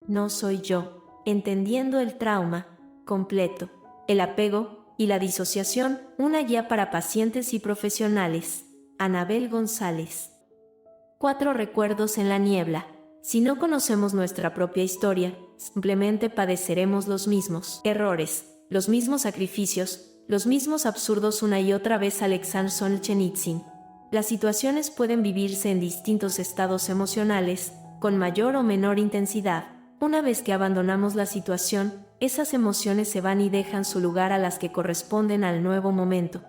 no soy yo, entendiendo el trauma completo, el apego y la disociación, una guía para pacientes y profesionales. Anabel González. 4 recuerdos en la niebla. Si no conocemos nuestra propia historia, simplemente padeceremos los mismos errores, los mismos sacrificios, los mismos absurdos una y otra vez. Alexander Solzhenitsyn. Las situaciones pueden vivirse en distintos estados emocionales, con mayor o menor intensidad. Una vez que abandonamos la situación, esas emociones se van y dejan su lugar a las que corresponden al nuevo momento.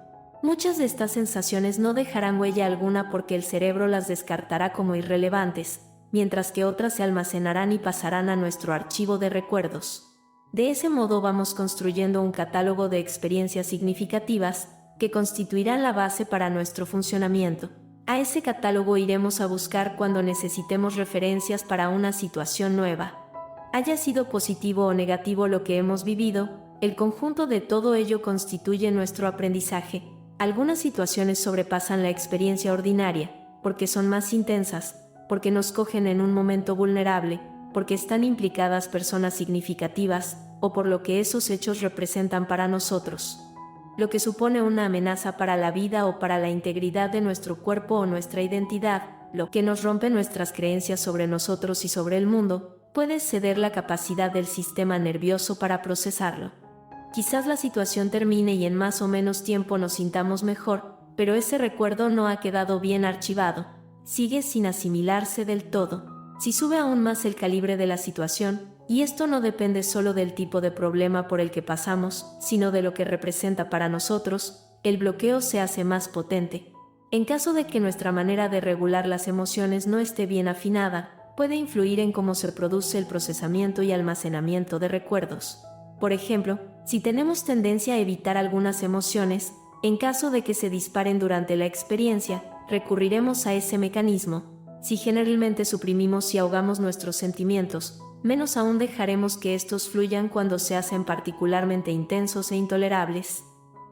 Muchas de estas sensaciones no dejarán huella alguna porque el cerebro las descartará como irrelevantes, mientras que otras se almacenarán y pasarán a nuestro archivo de recuerdos. De ese modo vamos construyendo un catálogo de experiencias significativas que constituirán la base para nuestro funcionamiento. A ese catálogo iremos a buscar cuando necesitemos referencias para una situación nueva. Haya sido positivo o negativo lo que hemos vivido, el conjunto de todo ello constituye nuestro aprendizaje. Algunas situaciones sobrepasan la experiencia ordinaria, porque son más intensas, porque nos cogen en un momento vulnerable, porque están implicadas personas significativas, o por lo que esos hechos representan para nosotros. Lo que supone una amenaza para la vida o para la integridad de nuestro cuerpo o nuestra identidad, lo que nos rompe nuestras creencias sobre nosotros y sobre el mundo, puede ceder la capacidad del sistema nervioso para procesarlo. Quizás la situación termine y en más o menos tiempo nos sintamos mejor, pero ese recuerdo no ha quedado bien archivado, sigue sin asimilarse del todo. Si sube aún más el calibre de la situación, y esto no depende solo del tipo de problema por el que pasamos, sino de lo que representa para nosotros, el bloqueo se hace más potente. En caso de que nuestra manera de regular las emociones no esté bien afinada, puede influir en cómo se produce el procesamiento y almacenamiento de recuerdos. Por ejemplo, si tenemos tendencia a evitar algunas emociones, en caso de que se disparen durante la experiencia, recurriremos a ese mecanismo. Si generalmente suprimimos y ahogamos nuestros sentimientos, menos aún dejaremos que estos fluyan cuando se hacen particularmente intensos e intolerables.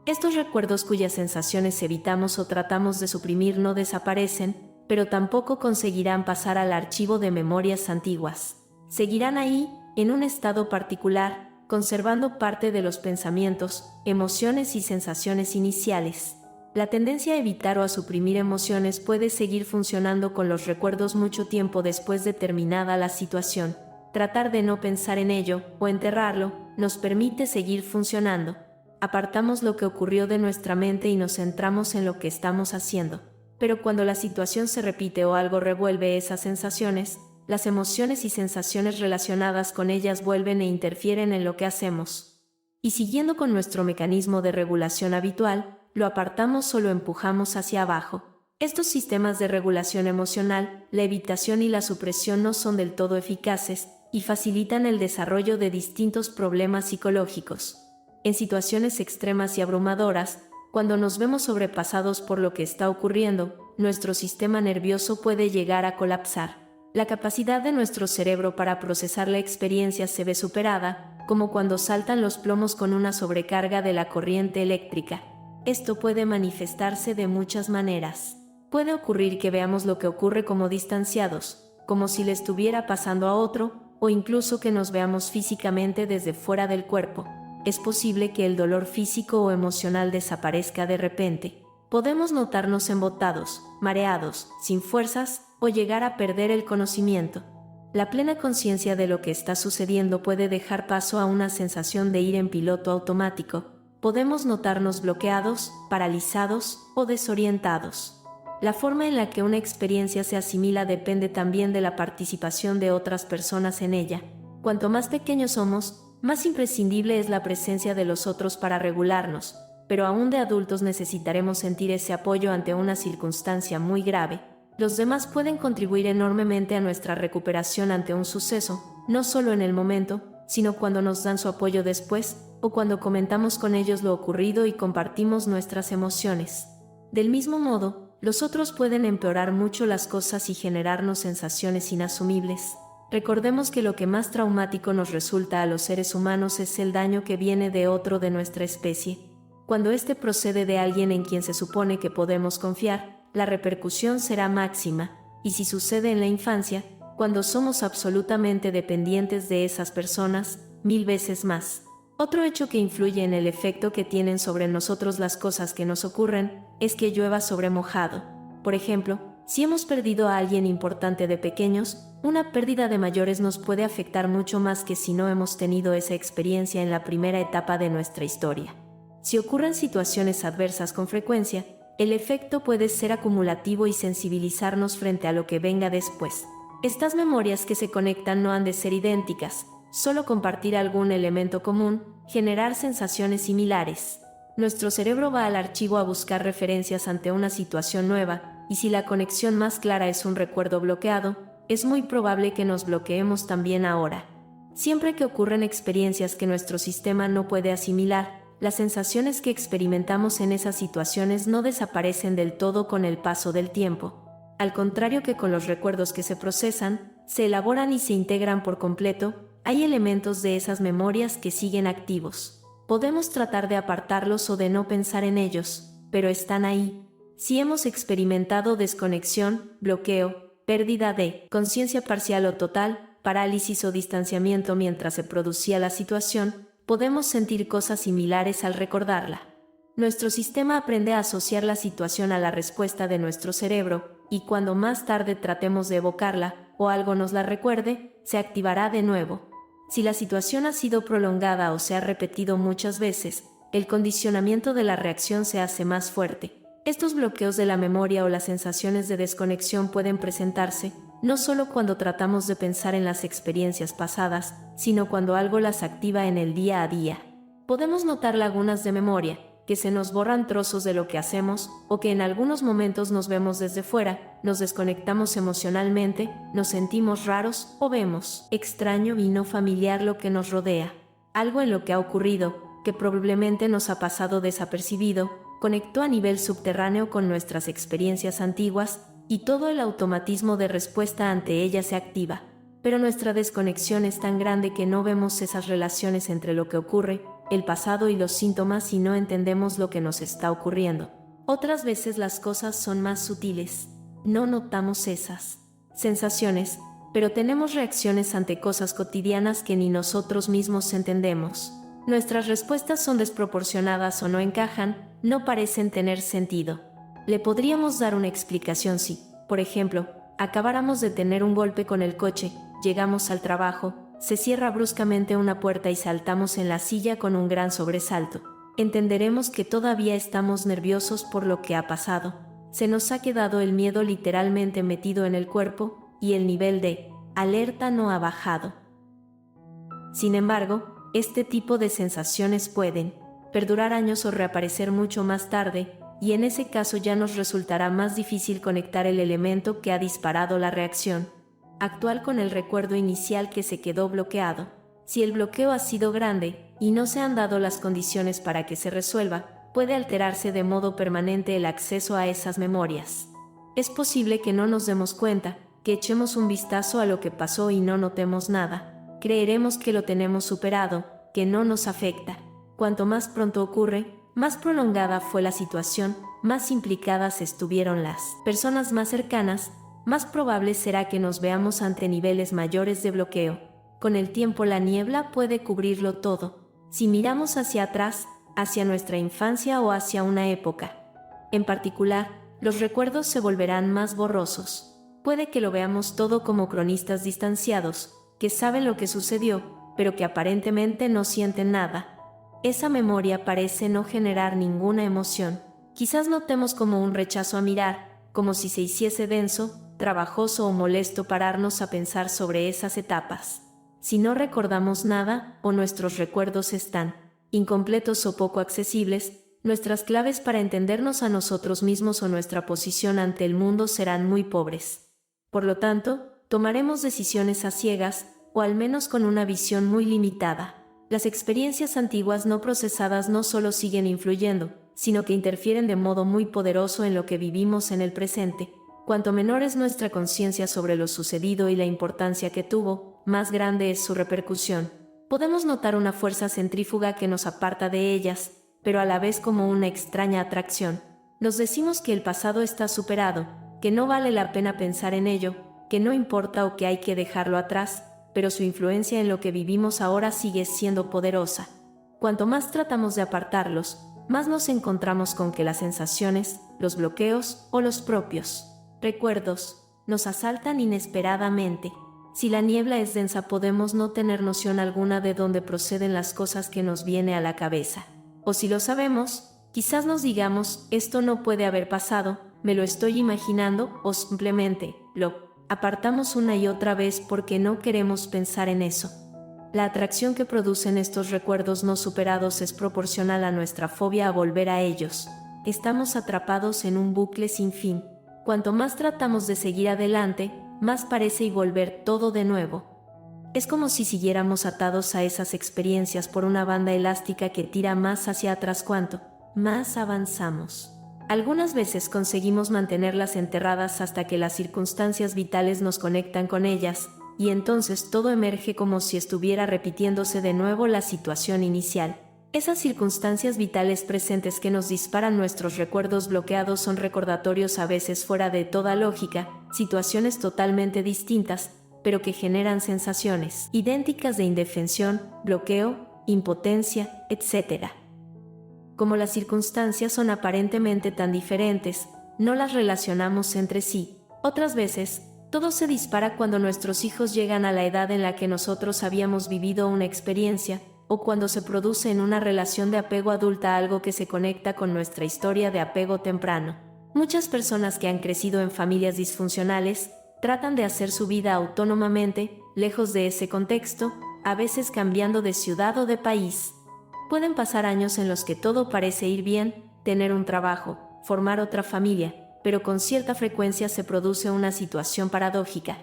Estos recuerdos cuyas sensaciones evitamos o tratamos de suprimir no desaparecen, pero tampoco conseguirán pasar al archivo de memorias antiguas. Seguirán ahí, en un estado particular, conservando parte de los pensamientos, emociones y sensaciones iniciales. La tendencia a evitar o a suprimir emociones puede seguir funcionando con los recuerdos mucho tiempo después de terminada la situación. Tratar de no pensar en ello, o enterrarlo, nos permite seguir funcionando. Apartamos lo que ocurrió de nuestra mente y nos centramos en lo que estamos haciendo. Pero cuando la situación se repite o algo revuelve esas sensaciones, las emociones y sensaciones relacionadas con ellas vuelven e interfieren en lo que hacemos. Y siguiendo con nuestro mecanismo de regulación habitual, lo apartamos o lo empujamos hacia abajo. Estos sistemas de regulación emocional, la evitación y la supresión no son del todo eficaces y facilitan el desarrollo de distintos problemas psicológicos. En situaciones extremas y abrumadoras, cuando nos vemos sobrepasados por lo que está ocurriendo, nuestro sistema nervioso puede llegar a colapsar. La capacidad de nuestro cerebro para procesar la experiencia se ve superada, como cuando saltan los plomos con una sobrecarga de la corriente eléctrica. Esto puede manifestarse de muchas maneras. Puede ocurrir que veamos lo que ocurre como distanciados, como si le estuviera pasando a otro, o incluso que nos veamos físicamente desde fuera del cuerpo. Es posible que el dolor físico o emocional desaparezca de repente. Podemos notarnos embotados, mareados, sin fuerzas, o llegar a perder el conocimiento. La plena conciencia de lo que está sucediendo puede dejar paso a una sensación de ir en piloto automático. Podemos notarnos bloqueados, paralizados o desorientados. La forma en la que una experiencia se asimila depende también de la participación de otras personas en ella. Cuanto más pequeños somos, más imprescindible es la presencia de los otros para regularnos, pero aún de adultos necesitaremos sentir ese apoyo ante una circunstancia muy grave. Los demás pueden contribuir enormemente a nuestra recuperación ante un suceso, no solo en el momento, sino cuando nos dan su apoyo después, o cuando comentamos con ellos lo ocurrido y compartimos nuestras emociones. Del mismo modo, los otros pueden empeorar mucho las cosas y generarnos sensaciones inasumibles. Recordemos que lo que más traumático nos resulta a los seres humanos es el daño que viene de otro de nuestra especie. Cuando este procede de alguien en quien se supone que podemos confiar, la repercusión será máxima, y si sucede en la infancia, cuando somos absolutamente dependientes de esas personas, 1000 veces más. Otro hecho que influye en el efecto que tienen sobre nosotros las cosas que nos ocurren es que llueva sobre mojado. Por ejemplo, si hemos perdido a alguien importante de pequeños, una pérdida de mayores nos puede afectar mucho más que si no hemos tenido esa experiencia en la primera etapa de nuestra historia. Si ocurren situaciones adversas con frecuencia, el efecto puede ser acumulativo y sensibilizarnos frente a lo que venga después. Estas memorias que se conectan no han de ser idénticas, solo compartir algún elemento común, generar sensaciones similares. Nuestro cerebro va al archivo a buscar referencias ante una situación nueva, y si la conexión más clara es un recuerdo bloqueado, es muy probable que nos bloqueemos también ahora. Siempre que ocurren experiencias que nuestro sistema no puede asimilar, las sensaciones que experimentamos en esas situaciones no desaparecen del todo con el paso del tiempo. Al contrario que con los recuerdos que se procesan, se elaboran y se integran por completo, hay elementos de esas memorias que siguen activos. Podemos tratar de apartarlos o de no pensar en ellos, pero están ahí. Si hemos experimentado desconexión, bloqueo, pérdida de conciencia parcial o total, parálisis o distanciamiento mientras se producía la situación, podemos sentir cosas similares al recordarla. Nuestro sistema aprende a asociar la situación a la respuesta de nuestro cerebro, y cuando más tarde tratemos de evocarla, o algo nos la recuerde, se activará de nuevo. Si la situación ha sido prolongada o se ha repetido muchas veces, el condicionamiento de la reacción se hace más fuerte. Estos bloqueos de la memoria o las sensaciones de desconexión pueden presentarse, no solo cuando tratamos de pensar en las experiencias pasadas, sino cuando algo las activa en el día a día. Podemos notar lagunas de memoria, que se nos borran trozos de lo que hacemos, o que en algunos momentos nos vemos desde fuera, nos desconectamos emocionalmente, nos sentimos raros o vemos extraño y no familiar lo que nos rodea. Algo en lo que ha ocurrido, que probablemente nos ha pasado desapercibido, conectó a nivel subterráneo con nuestras experiencias antiguas, y todo el automatismo de respuesta ante ellas se activa. Pero nuestra desconexión es tan grande que no vemos esas relaciones entre lo que ocurre, el pasado y los síntomas y no entendemos lo que nos está ocurriendo. Otras veces las cosas son más sutiles. No notamos esas sensaciones, pero tenemos reacciones ante cosas cotidianas que ni nosotros mismos entendemos. Nuestras respuestas son desproporcionadas o no encajan, no parecen tener sentido. Le podríamos dar una explicación si, por ejemplo, acabáramos de tener un golpe con el coche, llegamos al trabajo, se cierra bruscamente una puerta y saltamos en la silla con un gran sobresalto. Entenderemos que todavía estamos nerviosos por lo que ha pasado. Se nos ha quedado el miedo literalmente metido en el cuerpo, y el nivel de alerta no ha bajado. Sin embargo, este tipo de sensaciones pueden perdurar años o reaparecer mucho más tarde, y en ese caso ya nos resultará más difícil conectar el elemento que ha disparado la reacción actual con el recuerdo inicial que se quedó bloqueado. Si el bloqueo ha sido grande y no se han dado las condiciones para que se resuelva, puede alterarse de modo permanente el acceso a esas memorias. Es posible que no nos demos cuenta, que echemos un vistazo a lo que pasó y no notemos nada. Creeremos que lo tenemos superado, que no nos afecta. Cuanto más pronto ocurre, más prolongada fue la situación, más implicadas estuvieron las personas más cercanas, más probable será que nos veamos ante niveles mayores de bloqueo. Con el tiempo la niebla puede cubrirlo todo. Si miramos hacia atrás, hacia nuestra infancia o hacia una época en particular, los recuerdos se volverán más borrosos. Puede que lo veamos todo como cronistas distanciados, que saben lo que sucedió, pero que aparentemente no sienten nada. Esa memoria parece no generar ninguna emoción. Quizás notemos como un rechazo a mirar, como si se hiciese denso, trabajoso o molesto pararnos a pensar sobre esas etapas. Si no recordamos nada, o nuestros recuerdos están incompletos o poco accesibles, nuestras claves para entendernos a nosotros mismos o nuestra posición ante el mundo serán muy pobres. Por lo tanto, tomaremos decisiones a ciegas, o al menos con una visión muy limitada. Las experiencias antiguas no procesadas no solo siguen influyendo, sino que interfieren de modo muy poderoso en lo que vivimos en el presente. Cuanto menor es nuestra conciencia sobre lo sucedido y la importancia que tuvo, más grande es su repercusión. Podemos notar una fuerza centrífuga que nos aparta de ellas, pero a la vez como una extraña atracción. Nos decimos que el pasado está superado, que no vale la pena pensar en ello, que no importa o que hay que dejarlo atrás, pero su influencia en lo que vivimos ahora sigue siendo poderosa. Cuanto más tratamos de apartarlos, más nos encontramos con que las sensaciones, los bloqueos o los propios recuerdos nos asaltan inesperadamente. Si la niebla es densa, podemos no tener noción alguna de dónde proceden las cosas que nos viene a la cabeza. O si lo sabemos, quizás nos digamos, esto no puede haber pasado, me lo estoy imaginando, o simplemente lo apartamos una y otra vez porque no queremos pensar en eso. La atracción que producen estos recuerdos no superados es proporcional a nuestra fobia a volver a ellos. Estamos atrapados en un bucle sin fin. Cuanto más tratamos de seguir adelante, más parece y volver todo de nuevo. Es como si siguiéramos atados a esas experiencias por una banda elástica que tira más hacia atrás cuanto más avanzamos. Algunas veces conseguimos mantenerlas enterradas hasta que las circunstancias vitales nos conectan con ellas, y entonces todo emerge como si estuviera repitiéndose de nuevo la situación inicial. Esas circunstancias vitales presentes que nos disparan nuestros recuerdos bloqueados son recordatorios a veces fuera de toda lógica, situaciones totalmente distintas, pero que generan sensaciones idénticas de indefensión, bloqueo, impotencia, etc. Como las circunstancias son aparentemente tan diferentes, no las relacionamos entre sí. Otras veces, todo se dispara cuando nuestros hijos llegan a la edad en la que nosotros habíamos vivido una experiencia, o cuando se produce en una relación de apego adulta algo que se conecta con nuestra historia de apego temprano. Muchas personas que han crecido en familias disfuncionales tratan de hacer su vida autónomamente, lejos de ese contexto, a veces cambiando de ciudad o de país. Pueden pasar años en los que todo parece ir bien, tener un trabajo, formar otra familia, pero con cierta frecuencia se produce una situación paradójica.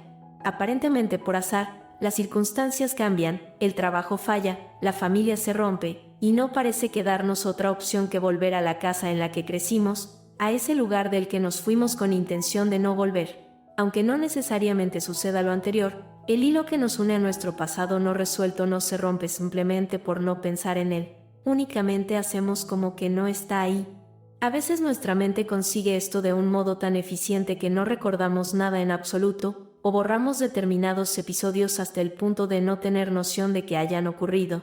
Aparentemente por azar, las circunstancias cambian, el trabajo falla, la familia se rompe, y no parece quedarnos otra opción que volver a la casa en la que crecimos, a ese lugar del que nos fuimos con intención de no volver. Aunque no necesariamente suceda lo anterior, el hilo que nos une a nuestro pasado no resuelto no se rompe simplemente por no pensar en él. Únicamente hacemos como que no está ahí. A veces nuestra mente consigue esto de un modo tan eficiente que no recordamos nada en absoluto, o borramos determinados episodios hasta el punto de no tener noción de que hayan ocurrido.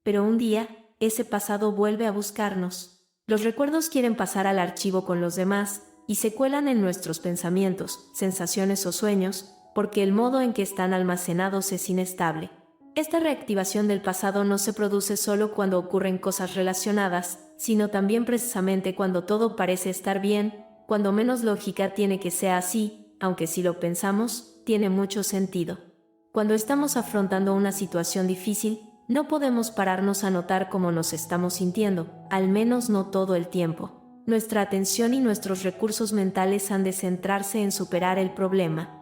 Pero un día, ese pasado vuelve a buscarnos. Los recuerdos quieren pasar al archivo con los demás, y se cuelan en nuestros pensamientos, sensaciones o sueños, porque el modo en que están almacenados es inestable. Esta reactivación del pasado no se produce solo cuando ocurren cosas relacionadas, sino también precisamente cuando todo parece estar bien, cuando menos lógica tiene que sea así, aunque si lo pensamos, tiene mucho sentido. Cuando estamos afrontando una situación difícil, no podemos pararnos a notar cómo nos estamos sintiendo, al menos no todo el tiempo. Nuestra atención y nuestros recursos mentales han de centrarse en superar el problema.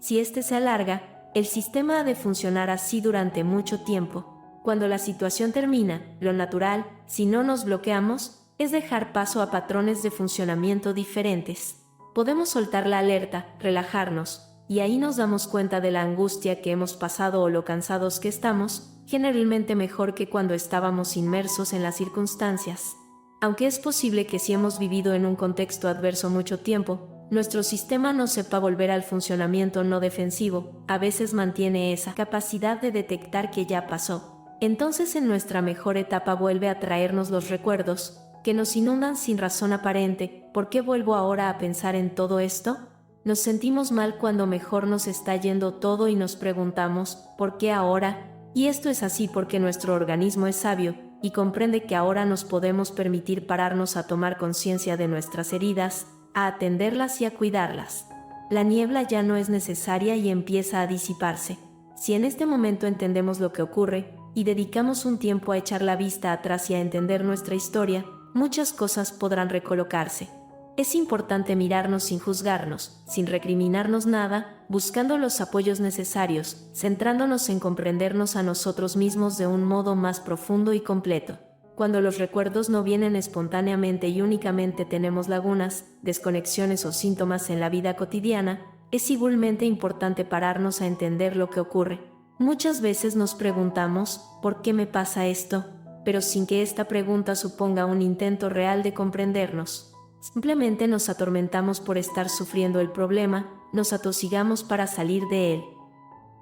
Si este se alarga, el sistema ha de funcionar así durante mucho tiempo. Cuando la situación termina, lo natural, si no nos bloqueamos, es dejar paso a patrones de funcionamiento diferentes. Podemos soltar la alerta, relajarnos, y ahí nos damos cuenta de la angustia que hemos pasado o lo cansados que estamos, generalmente mejor que cuando estábamos inmersos en las circunstancias. Aunque es posible que si hemos vivido en un contexto adverso mucho tiempo, nuestro sistema no sepa volver al funcionamiento no defensivo, a veces mantiene esa capacidad de detectar que ya pasó. Entonces en nuestra mejor etapa vuelve a traernos los recuerdos, que nos inundan sin razón aparente. ¿Por qué vuelvo ahora a pensar en todo esto? Nos sentimos mal cuando mejor nos está yendo todo y nos preguntamos, ¿por qué ahora? Y esto es así porque nuestro organismo es sabio, y comprende que ahora nos podemos permitir pararnos a tomar conciencia de nuestras heridas, a atenderlas y a cuidarlas. La niebla ya no es necesaria y empieza a disiparse. Si en este momento entendemos lo que ocurre, y dedicamos un tiempo a echar la vista atrás y a entender nuestra historia, muchas cosas podrán recolocarse. Es importante mirarnos sin juzgarnos, sin recriminarnos nada, buscando los apoyos necesarios, centrándonos en comprendernos a nosotros mismos de un modo más profundo y completo. Cuando los recuerdos no vienen espontáneamente y únicamente tenemos lagunas, desconexiones o síntomas en la vida cotidiana, es igualmente importante pararnos a entender lo que ocurre. Muchas veces nos preguntamos, ¿por qué me pasa esto? Pero sin que esta pregunta suponga un intento real de comprendernos. Simplemente nos atormentamos por estar sufriendo el problema, nos atosigamos para salir de él.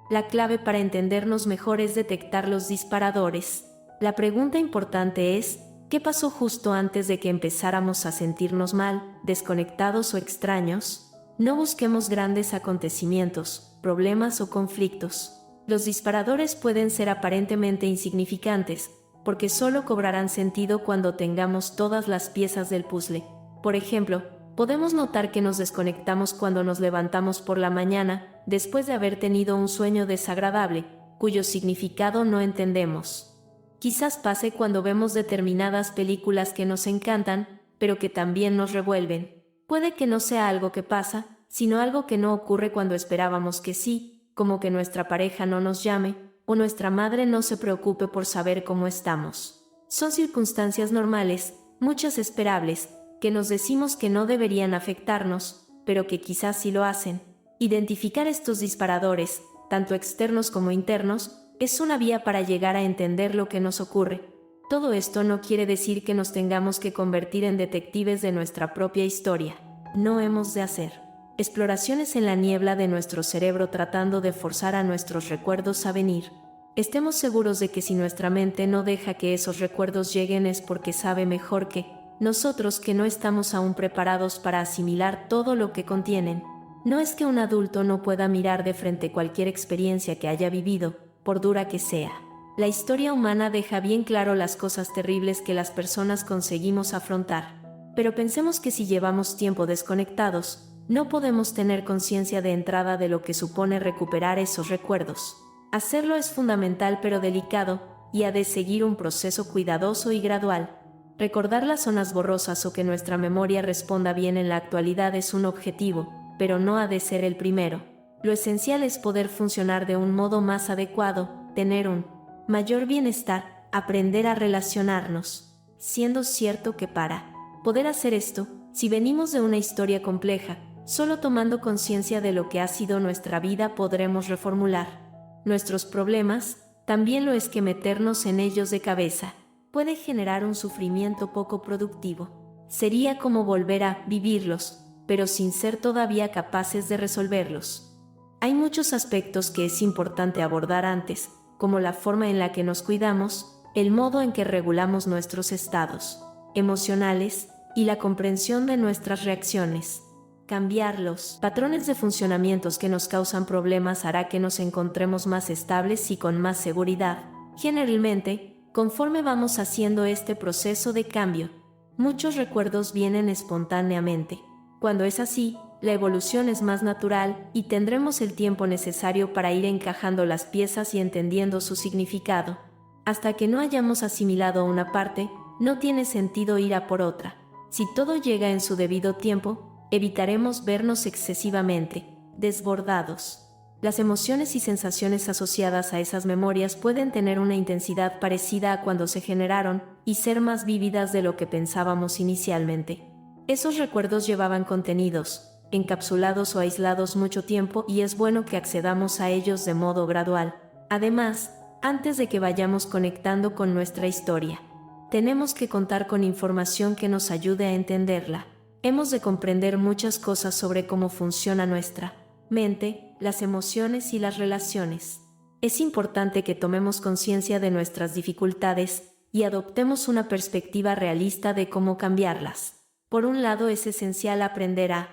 La clave para entendernos mejor es detectar los disparadores. La pregunta importante es, ¿qué pasó justo antes de que empezáramos a sentirnos mal, desconectados o extraños? No busquemos grandes acontecimientos, problemas o conflictos. Los disparadores pueden ser aparentemente insignificantes, porque solo cobrarán sentido cuando tengamos todas las piezas del puzzle. Por ejemplo, podemos notar que nos desconectamos cuando nos levantamos por la mañana, después de haber tenido un sueño desagradable, cuyo significado no entendemos. Quizás pase cuando vemos determinadas películas que nos encantan, pero que también nos revuelven. Puede que no sea algo que pasa, sino algo que no ocurre cuando esperábamos que sí, como que nuestra pareja no nos llame, o nuestra madre no se preocupe por saber cómo estamos. Son circunstancias normales, muchas esperables, que nos decimos que no deberían afectarnos, pero que quizás sí lo hacen. Identificar estos disparadores, tanto externos como internos, es una vía para llegar a entender lo que nos ocurre. Todo esto no quiere decir que nos tengamos que convertir en detectives de nuestra propia historia. No hemos de hacer exploraciones en la niebla de nuestro cerebro tratando de forzar a nuestros recuerdos a venir. Estemos seguros de que si nuestra mente no deja que esos recuerdos lleguen es porque sabe mejor que nosotros que no estamos aún preparados para asimilar todo lo que contienen. No es que un adulto no pueda mirar de frente cualquier experiencia que haya vivido, por dura que sea. La historia humana deja bien claro las cosas terribles que las personas conseguimos afrontar. Pero pensemos que si llevamos tiempo desconectados, no podemos tener conciencia de entrada de lo que supone recuperar esos recuerdos. Hacerlo es fundamental pero delicado, y ha de seguir un proceso cuidadoso y gradual. Recordar las zonas borrosas o que nuestra memoria responda bien en la actualidad es un objetivo, pero no ha de ser el primero. Lo esencial es poder funcionar de un modo más adecuado, tener un mayor bienestar, aprender a relacionarnos, siendo cierto que para poder hacer esto, si venimos de una historia compleja, solo tomando conciencia de lo que ha sido nuestra vida podremos reformular nuestros problemas. También lo es que meternos en ellos de cabeza puede generar un sufrimiento poco productivo. Sería como volver a vivirlos, pero sin ser todavía capaces de resolverlos. Hay muchos aspectos que es importante abordar antes, como la forma en la que nos cuidamos, el modo en que regulamos nuestros estados emocionales y la comprensión de nuestras reacciones. Cambiar los patrones de funcionamientos que nos causan problemas hará que nos encontremos más estables y con más seguridad. Generalmente, conforme vamos haciendo este proceso de cambio, muchos recuerdos vienen espontáneamente. Cuando es así, la evolución es más natural y tendremos el tiempo necesario para ir encajando las piezas y entendiendo su significado. Hasta que no hayamos asimilado una parte, no tiene sentido ir a por otra. Si todo llega en su debido tiempo, evitaremos vernos excesivamente desbordados. Las emociones y sensaciones asociadas a esas memorias pueden tener una intensidad parecida a cuando se generaron y ser más vívidas de lo que pensábamos inicialmente. Esos recuerdos llevaban contenidos, encapsulados o aislados mucho tiempo y es bueno que accedamos a ellos de modo gradual. Además, antes de que vayamos conectando con nuestra historia, tenemos que contar con información que nos ayude a entenderla. Hemos de comprender muchas cosas sobre cómo funciona nuestra mente, las emociones y las relaciones. Es importante que tomemos conciencia de nuestras dificultades y adoptemos una perspectiva realista de cómo cambiarlas. Por un lado, es esencial aprender a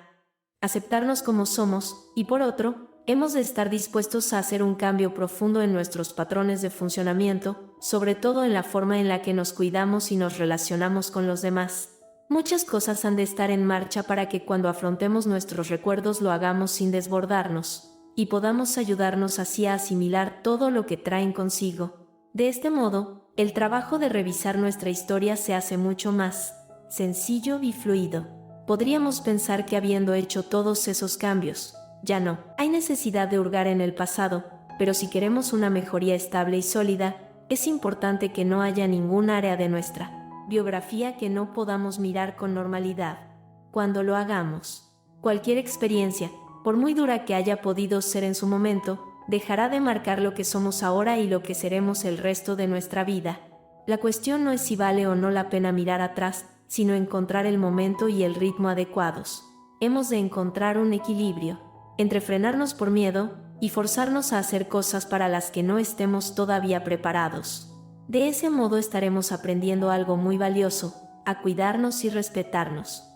aceptarnos como somos, y por otro, hemos de estar dispuestos a hacer un cambio profundo en nuestros patrones de funcionamiento, sobre todo en la forma en la que nos cuidamos y nos relacionamos con los demás. Muchas cosas han de estar en marcha para que cuando afrontemos nuestros recuerdos lo hagamos sin desbordarnos, y podamos ayudarnos así a asimilar todo lo que traen consigo. De este modo, el trabajo de revisar nuestra historia se hace mucho más sencillo y fluido. Podríamos pensar que habiendo hecho todos esos cambios, ya no hay necesidad de hurgar en el pasado, pero si queremos una mejoría estable y sólida, es importante que no haya ningún área de nuestra biografía que no podamos mirar con normalidad. Cuando lo hagamos, cualquier experiencia, por muy dura que haya podido ser en su momento, dejará de marcar lo que somos ahora y lo que seremos el resto de nuestra vida. La cuestión no es si vale o no la pena mirar atrás, sino encontrar el momento y el ritmo adecuados. Hemos de encontrar un equilibrio. entre frenarnos por miedo y forzarnos a hacer cosas para las que no estemos todavía preparados. De ese modo estaremos aprendiendo algo muy valioso, a cuidarnos y respetarnos.